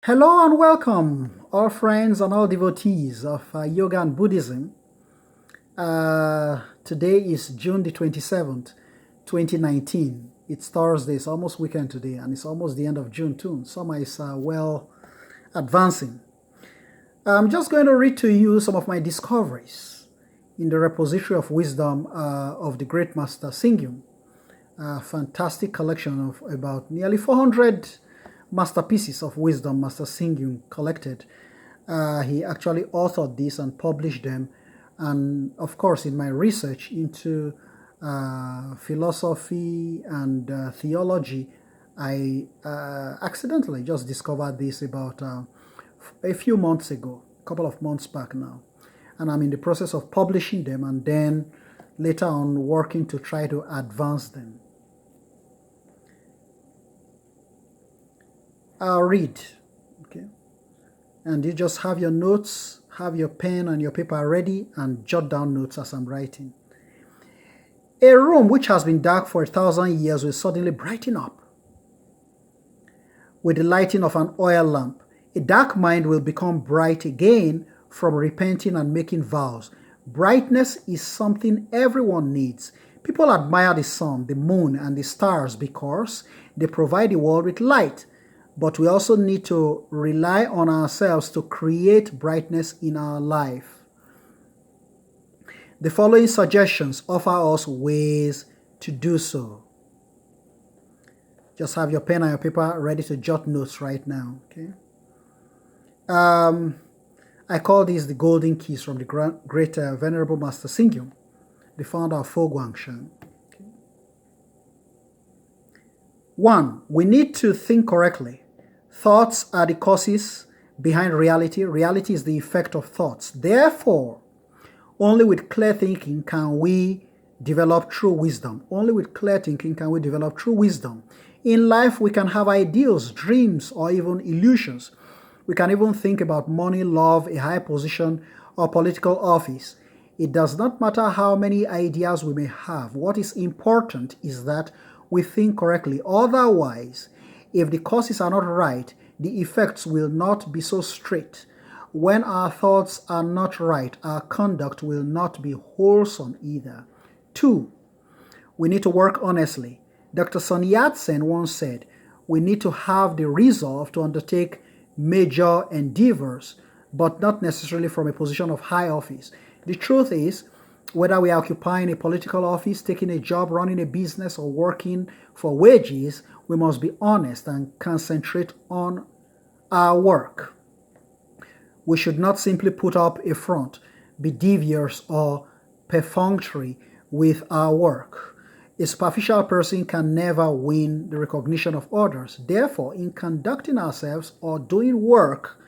Hello and welcome, all friends and all devotees of yoga and Buddhism. Today is June the 27th, 2019. It's Thursday, it's almost weekend today, and it's almost the end of June too. Summer is well advancing. I'm just going to read to you some of my discoveries in the repository of wisdom of the great Master Singyum. A fantastic collection of about nearly 400 masterpieces of wisdom Master Singyum collected. He actually authored this and published them. And of course, in my research into philosophy and theology, I accidentally just discovered this about a few months ago, a couple of months back now. And I'm in the process of publishing them and then later on working to try to advance them. I'll read, okay? And you just have your notes, have your pen and your paper ready and jot down notes as I'm writing. A room which has been dark for 1,000 years will suddenly brighten up with the lighting of an oil lamp. A dark mind will become bright again from repenting and making vows. Brightness is something everyone needs. People admire the sun, the moon, and the stars because they provide the world with light. But we also need to rely on ourselves to create brightness in our life. The following suggestions offer us ways to do so. Just have your pen and your paper ready to jot notes right now. Okay. I call these the golden keys from the great Venerable Master Singyum, the founder of Fo Guangshan. 1. We need to think correctly. Thoughts are the causes behind reality. Reality is the effect of thoughts. Therefore, only with clear thinking can we develop true wisdom. Only with clear thinking can we develop true wisdom. In life, we can have ideals, dreams, or even illusions. We can even think about money, love, a high position, or political office. It does not matter how many ideas we may have. What is important is that we think correctly. Otherwise, if the causes are not right, the effects will not be so straight. When our thoughts are not right, our conduct will not be wholesome either. 2. We need to work honestly. Dr. Sun Yat-sen once said, we need to have the resolve to undertake major endeavors, but not necessarily from a position of high office. The truth is, whether we are occupying a political office, taking a job, running a business, or working for wages, we must be honest and concentrate on our work. We should not simply put up a front, be devious or perfunctory with our work. A superficial person can never win the recognition of others. Therefore, in conducting ourselves or doing work,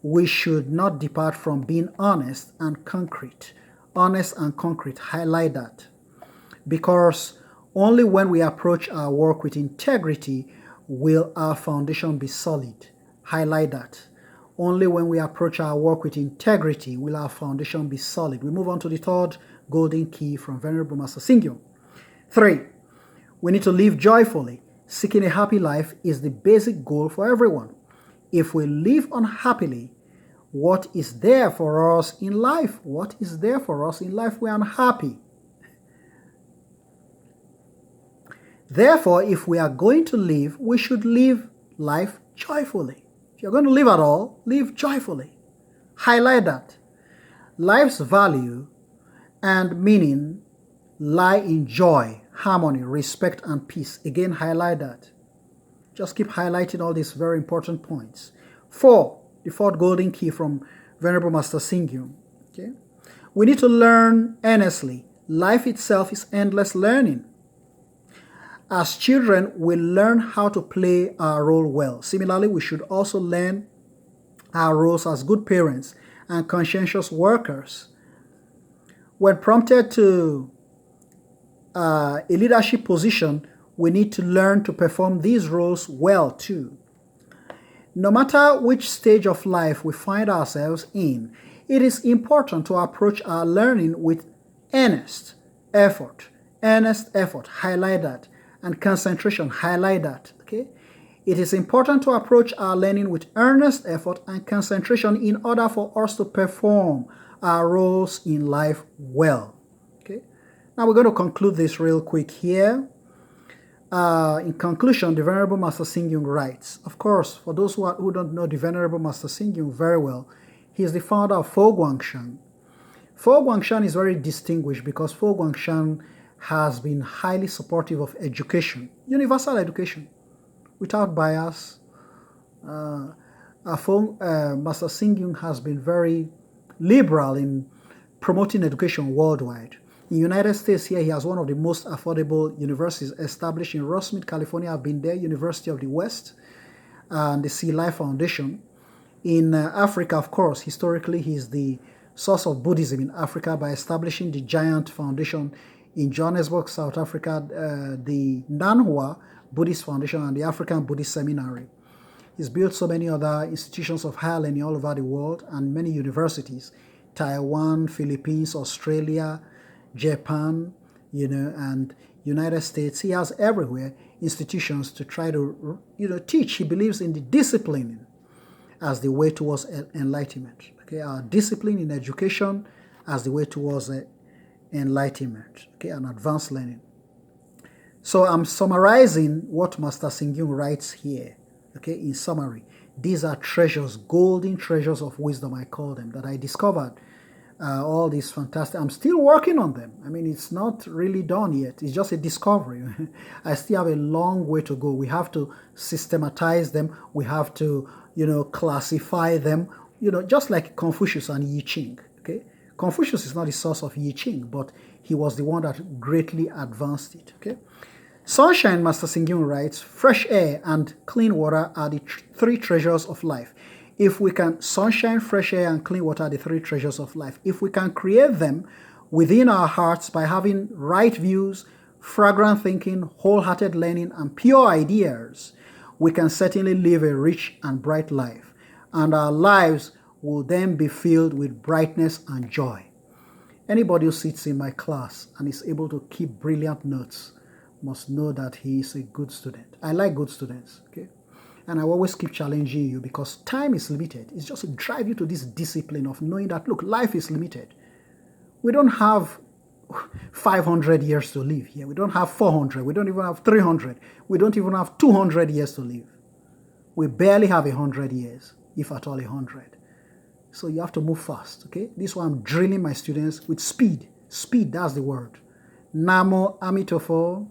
we should not depart from being honest and concrete. Honest and concrete, highlight that. Because only when we approach our work with integrity will our foundation be solid. Highlight that. Only when we approach our work with integrity will our foundation be solid. We move on to the third golden key from Venerable Master Singyum. 3. We need to live joyfully. Seeking a happy life is the basic goal for everyone. If we live unhappily, what is there for us in life? What is there for us in life? We are unhappy. Therefore, if we are going to live, we should live life joyfully. If you're going to live at all, live joyfully. Highlight that. Life's value and meaning lie in joy, harmony, respect, and peace. Again, highlight that. Just keep highlighting all these very important points. 4. The fourth golden key from Venerable Master Singyum. Okay? We need to learn earnestly. Life itself is endless learning. As children, we learn how to play our role well. Similarly, we should also learn our roles as good parents and conscientious workers. When prompted to a leadership position, we need to learn to perform these roles well too. No matter which stage of life we find ourselves in, it is important to approach our learning with earnest effort. Earnest effort, highlight that. And concentration, highlight that. Okay? It is important to approach our learning with earnest effort and concentration in order for us to perform our roles in life well. Okay. Now we're going to conclude this real quick here. In conclusion, the Venerable Master Xing writes, of course, for those who don't know the Venerable Master Xing very well, he is the founder of Fo Guangshan. Fo Guangshan is very distinguished because Fo Guangshan has been highly supportive of education, universal education, without bias. Master Xing has been very liberal in promoting education worldwide. In the United States here, he has one of the most affordable universities established in Rosemead, California. I've been there, University of the West, and the Sea Life Foundation. In Africa, of course, historically, he's the source of Buddhism in Africa by establishing the Giant Foundation in Johannesburg, South Africa, the Nanhua Buddhist Foundation and the African Buddhist Seminary. He's built so many other institutions of higher learning all over the world and many universities, Taiwan, Philippines, Australia, Japan, and United States. He has everywhere institutions to try to, teach. He believes in the discipline as the way towards enlightenment. Okay, our discipline in education as the way towards enlightenment, okay, and advanced learning. So I'm summarizing what Master Xing writes here, okay, in summary. These are treasures, golden treasures of wisdom, I call them, that I discovered. All these fantastic, I'm still working on them. I mean, it's not really done yet. It's just a discovery. I still have a long way to go. We have to systematize them. We have to, classify them, just like Confucius and Yi Ching, okay? Confucius is not the source of Yi Ching, but he was the one that greatly advanced it, okay? Sunshine, Master Xing writes, fresh air and clean water are the three treasures of life. If we can, sunshine, fresh air, and clean water are the three treasures of life. If we can create them within our hearts by having right views, fragrant thinking, wholehearted learning, and pure ideas, we can certainly live a rich and bright life. And our lives will then be filled with brightness and joy. Anybody who sits in my class and is able to keep brilliant notes must know that he is a good student. I like good students, okay? And I always keep challenging you because time is limited. It's just to drive you to this discipline of knowing that, look, life is limited. We don't have 500 years to live here. We don't have 400. We don't even have 300. We don't even have 200 years to live. We barely have 100 years, if at all 100. So you have to move fast, okay? This is why I'm drilling my students with speed. Speed, that's the word. Namo Amitofo.